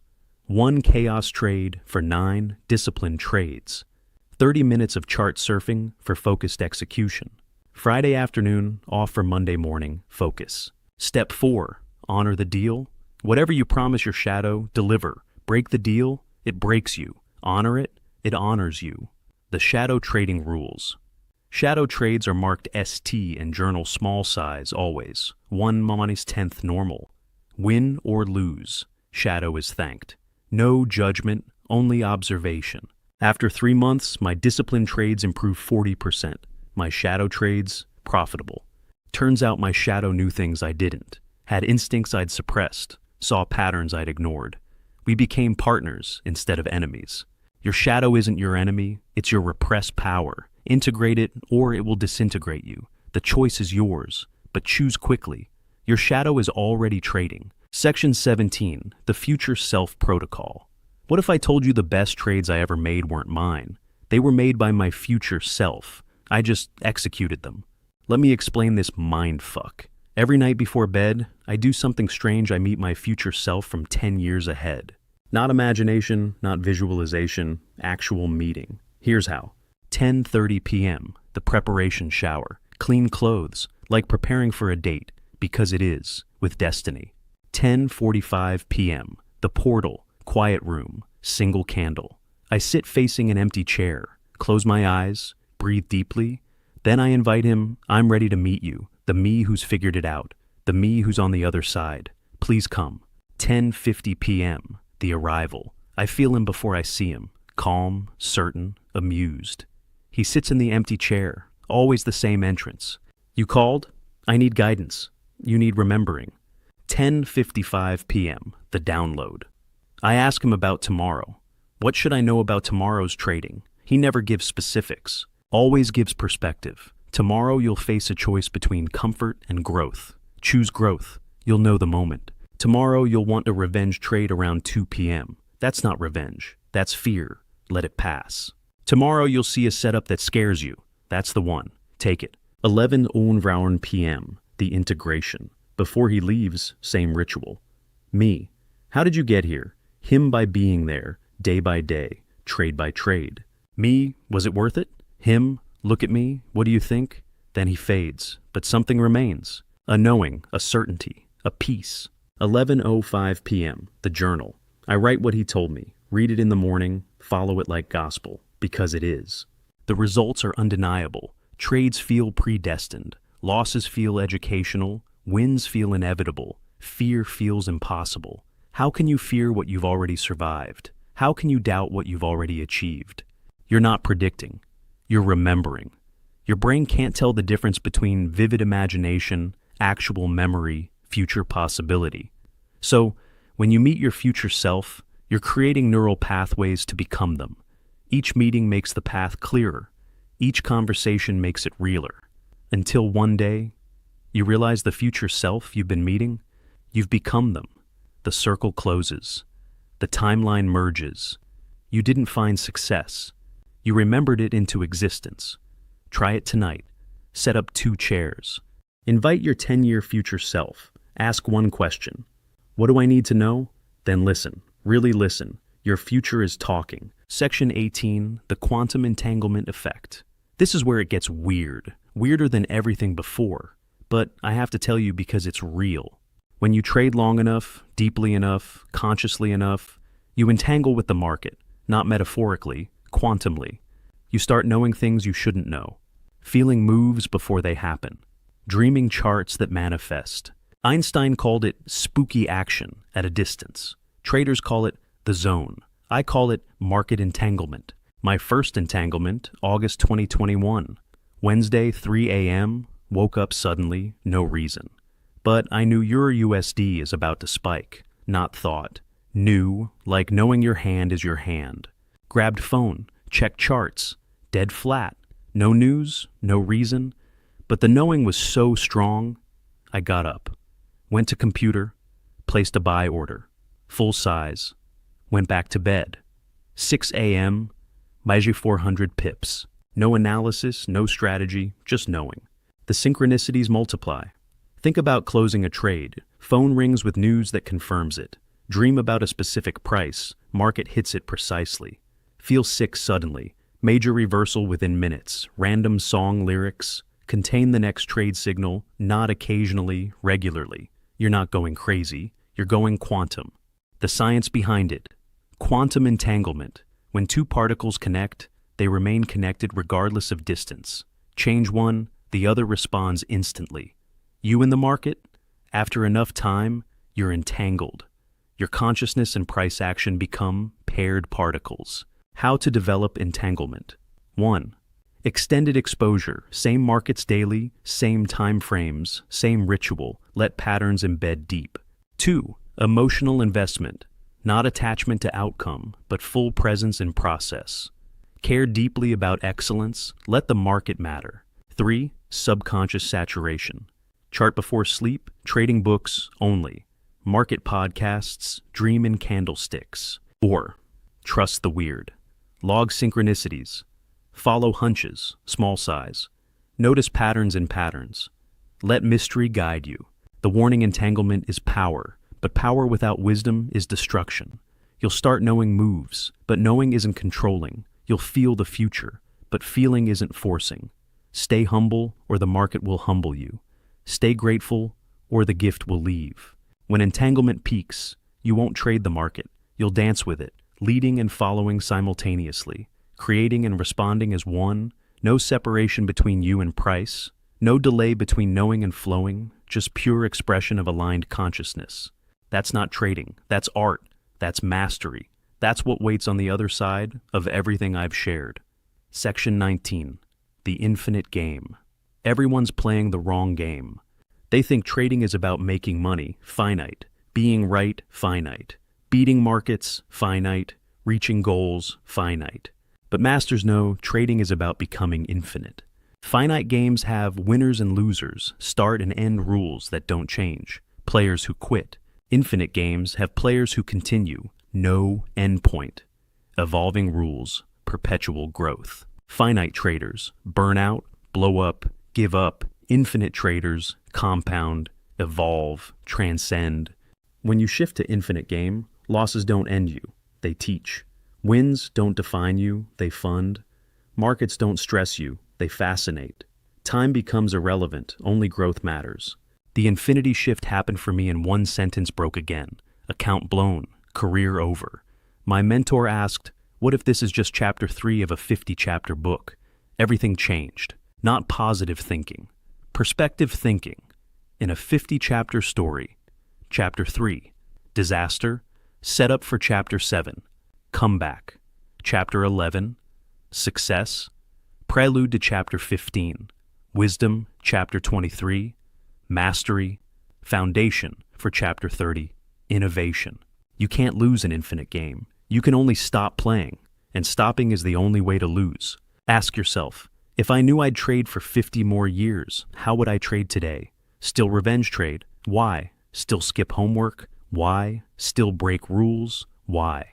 1 chaos trade for 9 disciplined trades. 30 minutes of chart surfing for focused execution. Friday afternoon off for Monday morning focus. Step 4. Honor the deal. Whatever you promise your shadow, deliver. Break the deal, it breaks you. Honor it, it honors you. The shadow trading rules. Shadow trades are marked ST and journal small size always. 1/10th normal. Win or lose. Shadow is thanked. No judgment, only observation. After 3 months, my disciplined trades improved 40%. My shadow trades, profitable. Turns out my shadow knew things I didn't. Had instincts I'd suppressed. Saw patterns I'd ignored. We became partners instead of enemies. Your shadow isn't your enemy, it's your repressed power. Integrate it or it will disintegrate you. The choice is yours, but choose quickly. Your shadow is already trading. Section 17, the Future Self Protocol. What if I told you the best trades I ever made weren't mine? They were made by my future self. I just executed them. Let me explain this mindfuck. Every night before bed, I do something strange. I meet my future self from 10 years ahead. Not imagination, not visualization, actual meeting. Here's how. 10:30 p.m., the preparation shower. Clean clothes, like preparing for a date, because it is, with destiny. 10:45 p.m., the portal, quiet room, single candle. I sit facing an empty chair, close my eyes, breathe deeply. Then I invite him, I'm ready to meet you, the me who's figured it out, the me who's on the other side. Please come. 10:50 p.m., the arrival. I feel him before I see him, calm, certain, amused. He sits in the empty chair, always the same entrance. You called? I need guidance. You need remembering. 10:55 p.m., the download. I ask him about tomorrow. What should I know about tomorrow's trading? He never gives specifics, always gives perspective. Tomorrow you'll face a choice between comfort and growth. Choose growth. You'll know the moment. Tomorrow you'll want a revenge trade around 2 p.m. That's not revenge. That's fear. Let it pass. Tomorrow you'll see a setup that scares you. That's the one. Take it. 11:00 p.m., the integration. Before he leaves, same ritual. Me. How did you get here? Him by being there, day by day, trade by trade. Me, was it worth it? Him, look at me, what do you think? Then he fades, but something remains. A knowing, a certainty, a peace. 11:05 p.m., the journal. I write what he told me, read it in the morning, follow it like gospel, because it is. The results are undeniable. Trades feel predestined. Losses feel educational. Wins feel inevitable. Fear feels impossible. How can you fear what you've already survived? How can you doubt what you've already achieved? You're not predicting. You're remembering. Your brain can't tell the difference between vivid imagination, actual memory, future possibility. So, when you meet your future self, you're creating neural pathways to become them. Each meeting makes the path clearer. Each conversation makes it realer. Until one day, you realize the future self you've been meeting, you've become them. The circle closes. The timeline merges. You didn't find success. You remembered it into existence. Try it tonight. Set up 2 chairs. Invite your 10-year future self. Ask one question. What do I need to know? Then listen. Really listen. Your future is talking. Section 18, the quantum entanglement effect. This is where it gets weird. Weirder than everything before. But I have to tell you because it's real. When you trade long enough, deeply enough, consciously enough, you entangle with the market, not metaphorically, quantumly. You start knowing things you shouldn't know, feeling moves before they happen, dreaming charts that manifest. Einstein called it spooky action at a distance. Traders call it the zone. I call it market entanglement. My first entanglement, August 2021. Wednesday, 3 a.m., woke up suddenly, no reason. But I knew Euro USD is about to spike, not thought. Knew, like knowing your hand is your hand. Grabbed phone, checked charts, dead flat. No news, no reason. But the knowing was so strong, I got up. Went to computer, placed a buy order. Full size. Went back to bed. 6 a.m., Maiji 400 pips. No analysis, no strategy, just knowing. The synchronicities multiply. Think about closing a trade. Phone rings with news that confirms it. Dream about a specific price. Market hits it precisely. Feel sick suddenly. Major reversal within minutes. Random song lyrics. Contain the next trade signal, not occasionally, regularly. You're not going crazy. You're going quantum. The science behind it. Quantum entanglement. When 2 particles connect, they remain connected regardless of distance. Change one, the other responds instantly. You in the market? After enough time, you're entangled. Your consciousness and price action become paired particles. How to develop entanglement. 1. Extended exposure. Same markets daily, same time frames, same ritual. Let patterns embed deep. 2. Emotional investment. Not attachment to outcome, but full presence in process. Care deeply about excellence. Let the market matter. 3. Subconscious saturation. Chart before sleep, trading books only. Market podcasts, dream in candlesticks. Or, trust the weird. Log synchronicities. Follow hunches, small size. Notice patterns in patterns. Let mystery guide you. The warning entanglement is power, but power without wisdom is destruction. You'll start knowing moves, but knowing isn't controlling. You'll feel the future, but feeling isn't forcing. Stay humble, or the market will humble you. Stay grateful, or the gift will leave. When entanglement peaks, you won't trade the market. You'll dance with it, leading and following simultaneously, creating and responding as one. No separation between you and price. No delay between knowing and flowing, just pure expression of aligned consciousness. That's not trading. That's art. That's mastery. That's what waits on the other side of everything I've shared. Section 19. The infinite game. Everyone's playing the wrong game. They think trading is about making money, finite. Being right, finite. Beating markets, finite. Reaching goals, finite. But masters know trading is about becoming infinite. Finite games have winners and losers, start and end rules that don't change, players who quit. Infinite games have players who continue, no endpoint. Evolving rules, perpetual growth. Finite traders, burn out, blow up, give up. Infinite traders, compound, evolve, transcend. When you shift to infinite game, losses don't end you, they teach. Wins don't define you, they fund. Markets don't stress you, they fascinate. Time becomes irrelevant, only growth matters. The infinity shift happened for me and one sentence broke again. Account blown, career over. My mentor asked, what if this is just chapter 3 of a 50-chapter book? Everything changed. Not positive thinking. Perspective thinking. In a 50-chapter story. Chapter 3. Disaster. Setup for chapter 7. Comeback. Chapter 11. Success, Prelude to Chapter 15. Wisdom, Chapter 23. Mastery, Foundation for Chapter 30. Innovation. You can't lose an infinite game. You can only stop playing, and stopping is the only way to lose. Ask yourself, if I knew I'd trade for 50 more years, how would I trade today? Still revenge trade? Why? Still skip homework? Why? Still break rules? Why?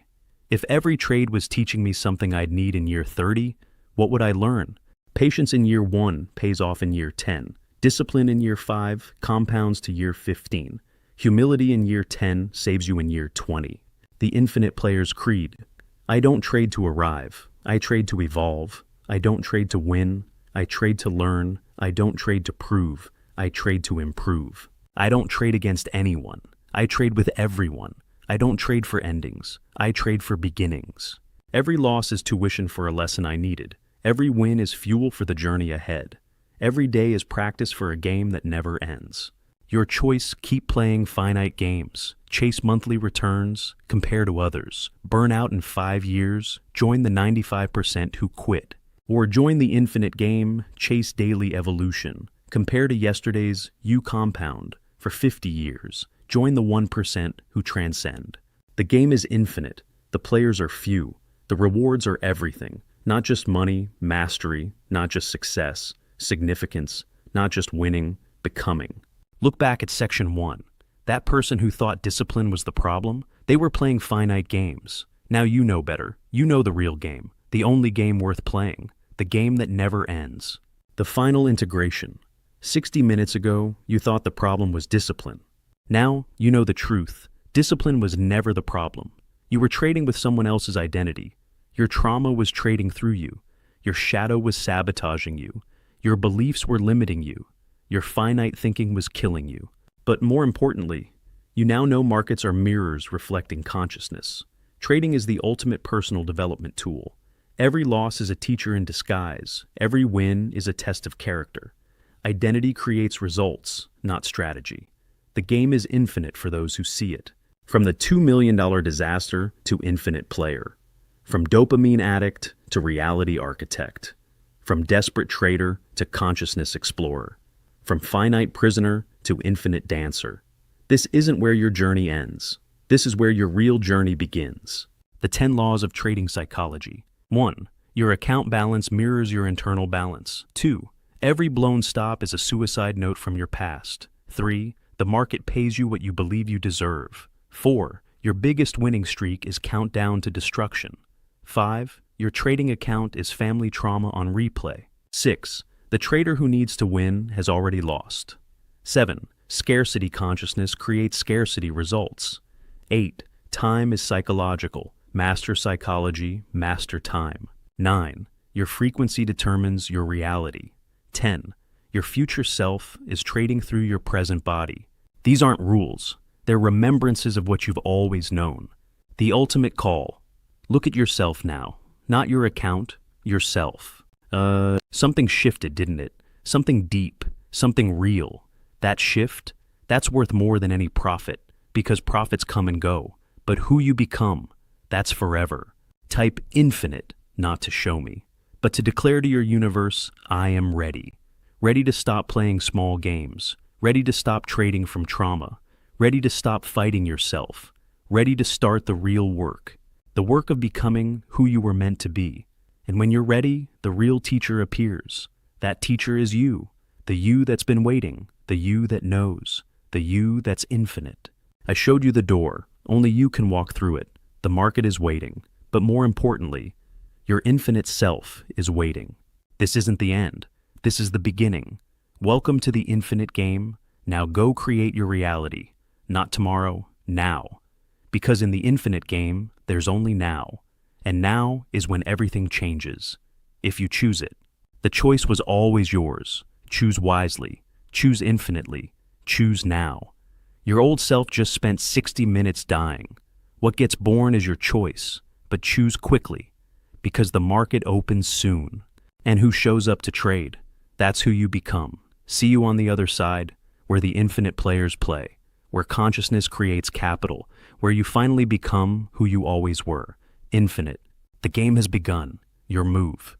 If every trade was teaching me something I'd need in year 30, what would I learn? Patience in year 1 pays off in year 10. Discipline in year 5 compounds to year 15. Humility in year 10 saves you in year 20. The infinite player's creed. I don't trade to arrive. I trade to evolve. I don't trade to win. I trade to learn. I don't trade to prove. I trade to improve. I don't trade against anyone. I trade with everyone. I don't trade for endings. I trade for beginnings. Every loss is tuition for a lesson I needed. Every win is fuel for the journey ahead. Every day is practice for a game that never ends. Your choice: keep playing finite games, chase monthly returns, compare to others, burn out in 5 years, join the 95% who quit. Or join the infinite game, chase daily evolution, compare to yesterday's you compound for 50 years, join the 1% who transcend. The game is infinite, the players are few, the rewards are everything, not just money, mastery, not just success, significance, not just winning, becoming. Look back at Section 1. That person who thought discipline was the problem, they were playing finite games. Now you know better. You know the real game, the only game worth playing, the game that never ends. The final integration. 60 minutes ago, you thought the problem was discipline. Now you know the truth. Discipline was never the problem. You were trading with someone else's identity. Your trauma was trading through you. Your shadow was sabotaging you. Your beliefs were limiting you. Your finite thinking was killing you. But more importantly, you now know markets are mirrors reflecting consciousness. Trading is the ultimate personal development tool. Every loss is a teacher in disguise. Every win is a test of character. Identity creates results, not strategy. The game is infinite for those who see it. From the $2 million disaster to infinite player. From dopamine addict to reality architect. From desperate trader to consciousness explorer. From finite prisoner to infinite dancer. This isn't where your journey ends. This is where your real journey begins. The 10 laws of trading psychology. 1. Your account balance mirrors your internal balance. 2. Every blown stop is a suicide note from your past. 3. The market pays you what you believe you deserve. 4. Your biggest winning streak is countdown to destruction. 5. Your trading account is family trauma on replay. 6. The trader who needs to win has already lost. 7. Scarcity consciousness creates scarcity results. 8. Time is psychological. Master psychology, master time. 9. Your frequency determines your reality. 10. Your future self is trading through your present body. These aren't rules. They're remembrances of what you've always known. The ultimate call. Look at yourself now. Not your account, yourself. Something shifted, didn't it? Something deep, something real. That shift, that's worth more than any profit, because profits come and go. But who you become, that's forever. Type infinite, not to show me, but to declare to your universe, I am ready. Ready to stop playing small games. Ready to stop trading from trauma. Ready to stop fighting yourself. Ready to start the real work. The work of becoming who you were meant to be. And when you're ready, the real teacher appears. That teacher is you, the you that's been waiting, the you that knows, the you that's infinite. I showed you the door. Only you can walk through it. The market is waiting. But more importantly, your infinite self is waiting. This isn't the end. This is the beginning. Welcome to the infinite game. Now go create your reality. Not tomorrow, now. Because in the infinite game, there's only now. And now is when everything changes, if you choose it. The choice was always yours. Choose wisely. Choose infinitely. Choose now. Your old self just spent 60 minutes dying. What gets born is your choice, but choose quickly, because the market opens soon. And who shows up to trade? That's who you become. See you on the other side, where the infinite players play, where consciousness creates capital, where you finally become who you always were. Infinite. The game has begun. your move.